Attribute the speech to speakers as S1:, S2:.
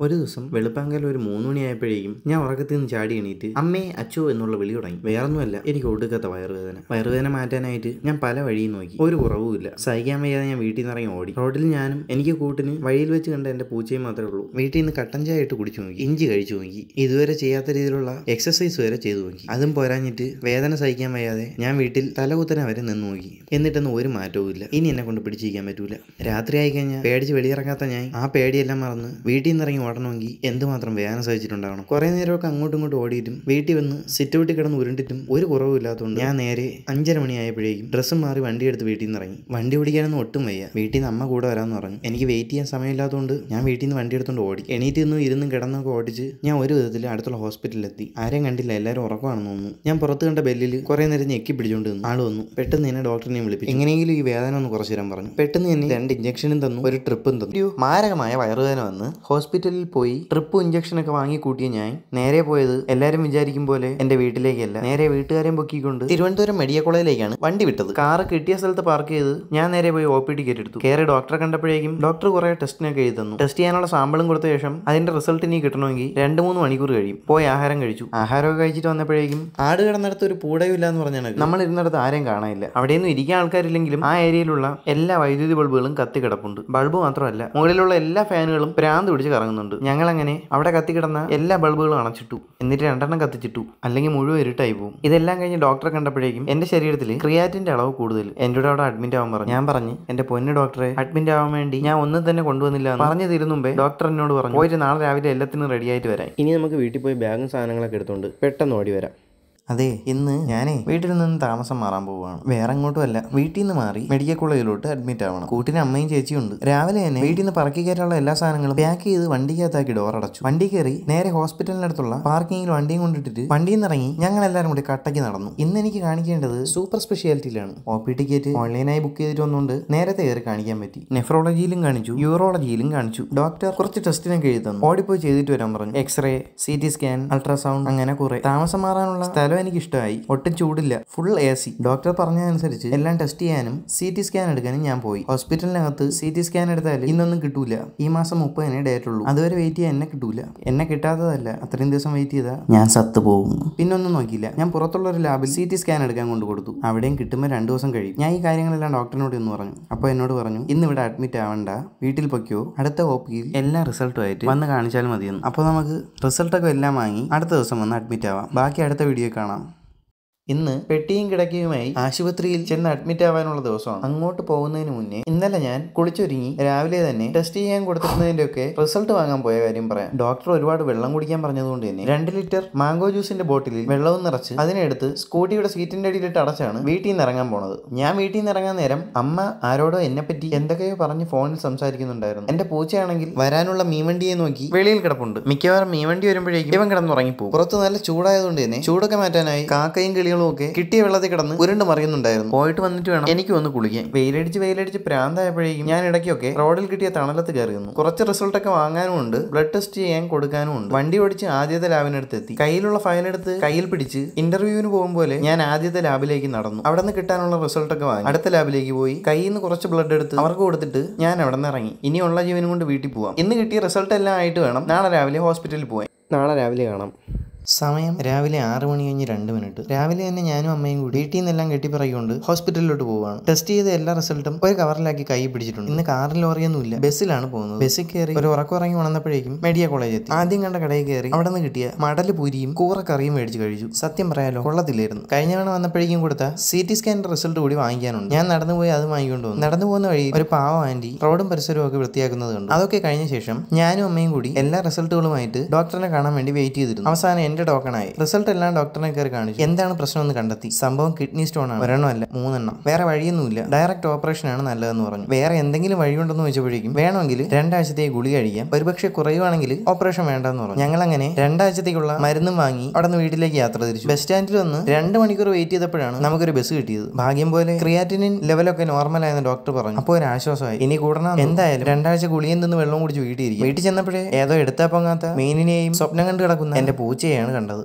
S1: ഒരു ദിവസം വെളുപ്പാങ്കലം ഒരു 3 മണിയായപ്പോഴേക്കും ഞാൻ ഉറക്കത്തിൽ നിന്ന് ചാടി എണീറ്റ് അമ്മേ അച്ചോ എന്നുള്ള വിളി തുടങ്ങി. വേറൊന്നുമല്ല, എനിക്ക് ഒടുക്കത്തെ വയറുവേദന മാറ്റാനായിട്ട് ഞാൻ പല വഴിയും നോക്കി, ഒരു കുറവുമില്ല. സഹിക്കാൻ വയ്യാതെ ഞാൻ വീട്ടിൽ നിന്ന് ഇറങ്ങി ഓടി. റോഡിൽ ഞാനും എനിക്ക് കൂട്ടിന് വഴിയിൽ വെച്ച് കണ്ട എൻ്റെ പൂച്ചയും മാത്രമേ ഉള്ളൂ. വീട്ടിൽ നിന്ന് കട്ടൻ ചായ ഇട്ട് കുടിച്ചു നോക്കി, ഇഞ്ചി കഴിച്ചു നോക്കി, ഇതുവരെ ചെയ്യാത്ത രീതിയിലുള്ള എക്സസൈസ് വരെ ചെയ്തു നോക്കി. അതും പോരാഞ്ഞിട്ട് വേദന സഹിക്കാൻ വയ്യാതെ ഞാൻ വീട്ടിൽ തലകുത്തനെ വരെ നിന്ന് നോക്കി. എന്നിട്ടൊന്നും ഒരു മാറ്റവും ഇല്ല. ഇനി എന്നെ കൊണ്ട് പിടിച്ചിരിക്കാൻ പറ്റൂല. രാത്രി ആയി കഴിഞ്ഞാൽ പേടിച്ച് വെളിയിറങ്ങാത്ത ഞാൻ ആ പേടിയെല്ലാം മറന്ന് വീട്ടിൽ നിന്ന് ഇറങ്ങി ഓടണമെങ്കിൽ എന്തുമാത്രം വേദന സഹിച്ചിട്ടുണ്ടാവണം. കുറെ നേരമൊക്കെ അങ്ങോട്ടും ഇങ്ങോട്ടും ഓടിയിട്ടും വീട്ടിൽ വന്ന് സിറ്റ് ഔട്ടിൽ കിടന്ന് ഉരുണ്ടിട്ടും ഒരു കുറവില്ലാത്തതുകൊണ്ട് ഞാൻ നേരെ 5:30 മണിയായപ്പോഴേക്കും ഡ്രസ്സും മാറി വണ്ടി എടുത്ത് വീട്ടിൽ നിന്ന് ഇറങ്ങി. വണ്ടി ഓടിക്കാനൊന്നും ഒട്ടും വയ്യ. വീട്ടിൽ നിന്ന് അമ്മ കൂടെ വരാമെന്ന് പറഞ്ഞു. എനിക്ക് വെയിറ്റ് ചെയ്യാൻ സമയമില്ലാത്തതുകൊണ്ട് ഞാൻ വീട്ടിൽ നിന്ന് വണ്ടി എടുത്തുകൊണ്ട് ഓടി. എണീറ്റ് നിന്നും ഇരുന്നും കിടന്നൊക്കെ ഓടിച്ച് ഞാൻ ഒരു വിധത്തിൽ അടുത്തുള്ള ഹോസ്പിറ്റലിലെത്തി. ആരെയും കണ്ടില്ല, എല്ലാവരും ഉറക്കമാണെന്ന് തോന്നുന്നു. ഞാൻ പുറത്ത് കണ്ട ബെല്ലിൽ കുറെ നേരം ഞെക്കി പിടിച്ചുകൊണ്ട് നിന്നു. ആൾ വന്നു. പെട്ടെന്ന് തന്നെ ഡോക്ടറിനെയും വിളിപ്പിച്ചു. എങ്ങനെയെങ്കിലും ഈ വേദന ഒന്ന് കുറച്ചു തരാൻ പറഞ്ഞു. പെട്ടെന്ന് തന്നെ 2 ഇഞ്ചക്ഷനും തന്നു, ഒരു ട്രിപ്പും തന്നു. ഒരു മാരകമായ വയറുവേദന വന്ന് ഹോസ്പിറ്റലിൽ പോയി ട്രിപ്പും ഇഞ്ചക്ഷനൊക്കെ വാങ്ങി കൂട്ടിയ ഞാൻ നേരെ പോയത് എല്ലാവരും വിചാരിക്കും പോലെ എന്റെ വീട്ടിലേക്കല്ല, നേരെ വീട്ടുകാരെയും പൊക്കിക്കൊണ്ട് തിരുവനന്തപുരം മെഡിക്കൽ കോളേജിലേക്കാണ് വണ്ടി വിട്ടത്. കാറ് കിട്ടിയ സ്ഥലത്ത് പാർക്ക് ചെയ്ത് ഞാൻ നേരെ പോയി OP ടിക്കറ്റ് എടുത്തു. കയറി ഡോക്ടറെ കണ്ടപ്പോഴേക്കും ഡോക്ടർ കുറെ ടെസ്റ്റിനൊക്കെ എഴുതി തന്നു. ടെസ്റ്റ് ചെയ്യാനുള്ള സാമ്പിളും കൊടുത്ത ശേഷം അതിന്റെ റിസൾട്ട് ഇനി കിട്ടണമെങ്കിൽ 2-3 മണിക്കൂർ കഴിയും. പോയി ആഹാരം കഴിച്ചു. ആഹാരമൊക്കെ കഴിച്ചിട്ട് വന്നപ്പോഴേക്കും ആട് കിടന്നിടത്ത് ഒരു പൂടയില്ല എന്ന് പറഞ്ഞാൽ നമ്മൾ ഇരുന്നിടത്ത് ആരെയും കാണാനില്ല. അവിടെയൊന്നും ഇരിക്കാൻ ആൾക്കാരില്ലെങ്കിലും ആ ഏരിയയിലുള്ള എല്ലാ വൈദ്യുതി ബൾബുകളും കത്തി കിടപ്പുണ്ട്. ബൾബ് മാത്രമല്ല, മുകളിലുള്ള എല്ലാ ഫാനുകളും ഭ്രാന്ത് പിടിച്ച് കറങ്ങുന്നുണ്ട്. ഞങ്ങൾ അങ്ങനെ അവിടെ കത്തിക്കിടന്ന എല്ലാ ബൾബുകളും അണച്ചിട്ടു. എന്നിട്ട് 2 കത്തിച്ചിട്ടു, അല്ലെങ്കിൽ മുഴുവൻ ഇരുട്ടായി പോകും. ഇതെല്ലാം കഴിഞ്ഞ് ഡോക്ടറെ കണ്ടപ്പോഴേക്കും എന്റെ ശരീരത്തിൽ ക്രിയാറ്റിന്റെ അളവ് കൂടുതൽ. എന്നോട് അവിടെ അഡ്മിറ്റ് ആവാൻ പറഞ്ഞു. ഞാൻ പറഞ്ഞു, എന്റെ പൊന്നു ഡോക്ടറെ, അഡ്മിറ്റ് ആവാൻ വേണ്ടി ഞാൻ ഒന്നും തന്നെ കൊണ്ടുവന്നില്ല പറഞ്ഞു തീരുന്ന മുമ്പേ ഡോക്ടർ എന്നോട് പറഞ്ഞു, പോയിട്ട് നാളെ രാവിലെ എല്ലാത്തിനും റെഡി ആയിട്ട് വരാം. ഇനി നമുക്ക് വീട്ടിൽ പോയി ബാഗും സാധനങ്ങളൊക്കെ എടുത്തുകൊണ്ട് പെട്ടെന്ന് ഓടി വരാം. അതെ, ഇന്ന് ഞാനേ വീട്ടിൽ നിന്ന് താമസം മാറാൻ പോവുകയാണ്. വേറെ അങ്ങോട്ടും അല്ല, വീട്ടിൽ നിന്ന് മാറി മെഡിക്കൽ കോളേജിലോട്ട് അഡ്മിറ്റ് ആവണം. കൂട്ടിന് അമ്മയും ചേച്ചിയും ഉണ്ട്. രാവിലെ തന്നെ വീട്ടിൽ നിന്ന് പറക്കി കയറ്റാനുള്ള എല്ലാ സാധനങ്ങളും പാക്ക് ചെയ്ത് വണ്ടിക്കകത്താക്കി ഡോർ അടച്ചു. വണ്ടി കയറി നേരെ ഹോസ്പിറ്റലിനടുത്തുള്ള പാർക്കിങ്ങിൽ വണ്ടിയും കൊണ്ടിട്ടിട്ട് വണ്ടിയിൽ നിന്ന് ഇറങ്ങി ഞങ്ങൾ എല്ലാവരും കൂടി കട്ടയ്ക്ക് നടന്നു. ഇന്ന് എനിക്ക് കാണിക്കേണ്ടത് സൂപ്പർ സ്പെഷ്യാലിറ്റിയിലാണ്. OP ടിക്കറ്റ് ഓൺലൈനായി ബുക്ക് ചെയ്തിട്ട് വന്നുകൊണ്ട് നേരത്തെ കയറി കാണിക്കാൻ പറ്റി. നെഫ്രോളജിയിലും കാണിച്ചു, യൂറോളജിയിലും കാണിച്ചു. ഡോക്ടർ കുറച്ച് ടെസ്റ്റിനൊക്കെ എഴുതി തന്നു. ഓടിപ്പോയി ചെയ്തിട്ട് വരാൻ പറഞ്ഞു. എക്സ്റേ, CT സ്കാൻ, അൾട്രാസൗണ്ട്, അങ്ങനെ കുറെ. താമസം മാറാനുള്ള സ്ഥലം എനിക്ക് ഇഷ്ടമായി. ഒട്ടും ചൂടില്ല, ഫുൾ AC. ഡോക്ടർ പറഞ്ഞതനുസരിച്ച് എല്ലാം ടെസ്റ്റ് ചെയ്യാനും CT സ്കാൻ എടുക്കാനും ഞാൻ പോയി. ഹോസ്പിറ്റലിനകത്ത് CT സ്കാൻ എടുത്താൽ ഇന്നൊന്നും കിട്ടൂല. ഈ മാസം 30 ഡേറ്റ് ഉള്ളൂ. അതുവരെ വെയിറ്റ് ചെയ്യാൻ എന്നെ കിട്ടൂല. എന്നെ കിട്ടാത്തതല്ല, അത്രയും ദിവസം വെയിറ്റ് ചെയ്താൽ ഞാൻ സത്ത് പോകും. പിന്നൊന്നും നോക്കിയില്ല, ഞാൻ പുറത്തുള്ള ഒരു ലാബിൽ CT സ്കാൻ എടുക്കാൻ കൊണ്ട് കൊടുത്തു. അവിടെയും കിട്ടുമ്പോൾ 2 ദിവസം കഴിയും. ഞാൻ ഈ കാര്യങ്ങളെല്ലാം ഡോക്ടറിനോട് എന്ന് പറഞ്ഞു. അപ്പോൾ എന്നോട് പറഞ്ഞു, ഇന്ന് ഇവിടെ അഡ്മിറ്റ് ആവണ്ട, വീട്ടിൽ പൊയ്ക്കോ, അടുത്ത OPയിൽ എല്ലാ റിസൾട്ടും ആയിട്ട് വന്ന് കാണിച്ചാൽ മതിയെന്ന്. അപ്പോൾ നമുക്ക് റിസൾട്ടൊക്കെ എല്ലാം വാങ്ങി അടുത്ത ദിവസം വന്ന് അഡ്മിറ്റ് ആവാം. ബാക്കി അടുത്ത വീഡിയോ കാണാം. ഇന്ന് പെട്ടിയും കിടക്കയുമായി ആശുപത്രിയിൽ ചെന്ന് അഡ്മിറ്റ് ആവാനുള്ള ദിവസമാണ്. അങ്ങോട്ട് പോകുന്നതിന് മുന്നേ ഇന്നലെ ഞാൻ കുളിച്ചൊരുങ്ങി രാവിലെ തന്നെ ടെസ്റ്റ് ചെയ്യാൻ കൊടുത്തിരുന്നതിന്റെ ഒക്കെ റിസൾട്ട് വാങ്ങാൻ പോയ കാര്യം പറയാം. ഡോക്ടർ ഒരുപാട് വെള്ളം കുടിക്കാൻ പറഞ്ഞതുകൊണ്ട് തന്നെ 2 ലിറ്റർ മാംഗോ ജ്യൂസിന്റെ ബോട്ടിലിൽ വെള്ളവും നിറച്ച് അതിനെടുത്ത് സ്കൂട്ടിയുടെ സീറ്റിന്റെ അടിയിലിട്ട് അടച്ചാണ് വീട്ടിൽ നിന്ന് ഇറങ്ങാൻ പോണത്. ഞാൻ വീട്ടിൽ നിന്ന് ഇറങ്ങാൻ നേരം അമ്മ ആരോടോ എന്നെപ്പറ്റി എന്തൊക്കെയോ പറഞ്ഞ് ഫോണിൽ സംസാരിക്കുന്നുണ്ടായിരുന്നു. എന്റെ പൂച്ചയാണെങ്കിൽ വരാനുള്ള മീൻവണ്ടിയെ നോക്കി വെളിയിൽ കിടപ്പുണ്ട്. മിക്കവാറും മീൻവണ്ടി വരുമ്പോഴേക്കും ഇവൻ കിടന്നുറങ്ങിപ്പോകും. പുറത്ത് നല്ല ചൂടായതുകൊണ്ട് തന്നെ ചൂടൊക്കെ മാറ്റാനായി കാക്കയും കിളികളും ഒക്കെ കിട്ടിയ വെള്ളത്തിൽ കിടന്ന് ഉരുണ്ട് മറിയുന്നുണ്ടായിരുന്നു. പോയിട്ട് വന്നിട്ട് വേണം എനിക്ക് ഒന്ന് കുളിക്കാൻ. വെയിലടിച്ച് പ്രാന്തായപ്പോഴേക്കും ഞാൻ ഇടയ്ക്കൊക്കെ റോഡിൽ കിട്ടിയ തണലത്ത് കയറിയിരുന്നു. കുറച്ച് റിസൾട്ടൊക്കെ വാങ്ങാനും ഉണ്ട്, ബ്ലഡ് ടെസ്റ്റ് ചെയ്യാൻ കൊടുക്കാനും ഉണ്ട്. വണ്ടി ഓടിച്ച് ആദ്യത്തെ ലാബിനടുത്ത് എത്തി. കയ്യിലുള്ള ഫയലെടുത്ത് കയ്യിൽ പിടിച്ച് ഇന്റർവ്യൂവിന് പോകുമ്പോൾ ഞാൻ ആദ്യത്തെ ലാബിലേക്ക് നടന്നു. അവിടെ നിന്ന് കിട്ടാനുള്ള റിസൾട്ടൊക്കെ വാങ്ങി അടുത്ത ലാബിലേക്ക് പോയി കയ്യിൽ നിന്ന് കുറച്ച് ബ്ലഡ് എടുത്ത് അവർക്ക് കൊടുത്തിട്ട് ഞാൻ അവിടെ നിന്ന് ഇറങ്ങി. ഇനിയുള്ള ജീവനും കൊണ്ട് വീട്ടിൽ പോവാം. ഇന്ന് കിട്ടിയ റിസൾട്ട് എല്ലാം ആയിട്ട് വേണം നാളെ രാവിലെ ഹോസ്പിറ്റലിൽ പോവാൻ. നാളെ രാവിലെ കാണാം. സമയം രാവിലെ 6 മണി കഴിഞ്ഞ് 2 മിനിറ്റ്. രാവിലെ തന്നെ ഞാനും അമ്മയും കൂടി വീട്ടിൽ നിന്നെല്ലാം കെട്ടിപ്പറയിക്കൊണ്ട് ഹോസ്പിറ്റലിലോട്ട് പോവുകയാണ്. ടെസ്റ്റ് ചെയ്ത എല്ലാ റിസൾട്ടും ഒരു കവറിലാക്കി കൈ പിടിച്ചിട്ടുണ്ട്. ഇന്ന് കാറിൽ ലോറിയൊന്നും ഇല്ല, ബസ്സിലാണ് പോകുന്നത്. ബസ്സിൽ കയറി ഒരു ഉറക്കം വന്നപ്പോഴേക്കും മെഡിക്കൽ കോളേജ് എത്തി. ആദ്യം കണ്ട കടയിൽ കയറി അവിടെ നിന്ന് കിട്ടിയ മടല് പൂരിയും കൂറക്കറിയും മേടിച്ച് കഴിച്ചു. സത്യം പറയാലോ, കൊള്ളത്തില്ലായിരുന്നു. കഴിഞ്ഞ തവണ വന്നപ്പോഴേക്കും കൊടുത്ത CT സ്കാനിന്റെ റിസൾട്ട് കൂടി വാങ്ങിക്കാനുണ്ട്. ഞാൻ നടന്നു പോയി അത് വാങ്ങിക്കൊണ്ട് വന്നു. നടന്നു പോകുന്ന വഴി ഒരു പാവം ആന്റി റോഡും പരിസരവും ഒക്കെ വൃത്തിയാക്കുന്നത് കണ്ടു. അതൊക്കെ കഴിഞ്ഞ ശേഷം ഞാനും അമ്മയും കൂടി എല്ലാ റിസൾട്ടുകളുമായിട്ട് ഡോക്ടറിനെ കാണാൻ വേണ്ടി വെയിറ്റ് ചെയ്തിരുന്നു. അവസാനം ടോക്കണായി. റിസൾട്ട് എല്ലാം ഡോക്ടറിനെ കയറി കാണിച്ചു. എന്താണ് പ്രശ്നം എന്ന് കണ്ടെത്തി. സംഭവം കിഡ്നി സ്റ്റോൺ ആണ്. 1 അല്ല 3. വേറെ വഴിയൊന്നുമില്ല, ഡയറക്റ്റ് ഓപ്പറേഷൻ ആണ് നല്ലതെന്ന് പറഞ്ഞു. വേറെ എന്തെങ്കിലും വഴിയുണ്ടെന്ന് ചോദിച്ചപ്പോഴേക്കും വേണമെങ്കിൽ 2 ആഴ്ചത്തേക്ക് ഗുളിക കഴിക്കാം, ഒരുപക്ഷെ കുറയുവാണെങ്കിൽ ഓപ്പറേഷൻ വേണ്ടെന്ന് പറഞ്ഞു. ഞങ്ങൾ അങ്ങനെ 2 ആഴ്ചത്തേക്കുള്ള മരുന്നും വാങ്ങി അവിടെ നിന്ന് വീട്ടിലേക്ക് യാത്ര തിരിച്ചു. ബസ് സ്റ്റാൻഡിൽ വന്ന് 2 മണിക്കൂർ വെയിറ്റ് ചെയ്തപ്പോഴാണ് നമുക്കൊരു ബസ് കിട്ടിയത്. ഭാഗ്യം പോലെ ക്രിയാറ്റിനിൻ ലെവലൊക്കെ നോർമൽ ആയെന്ന് ഡോക്ടർ പറഞ്ഞു. അപ്പോൾ ഒരു ആശ്വാസമായി. ഇനി കൂടണം. എന്തായാലും 2 ആഴ്ച ഗുളികയിൽ നിന്ന് വെള്ളം കുടിച്ച് വീട്ടിൽ ചെന്നപ്പോഴേ ഏതോ എടുത്താ പൊങ്ങാത്ത മീനിനെയും സ്വപ്നം കണ്ടു കിടക്കുന്ന എന്റെ പൂച്ചയെയാണ് കണ്ടത്.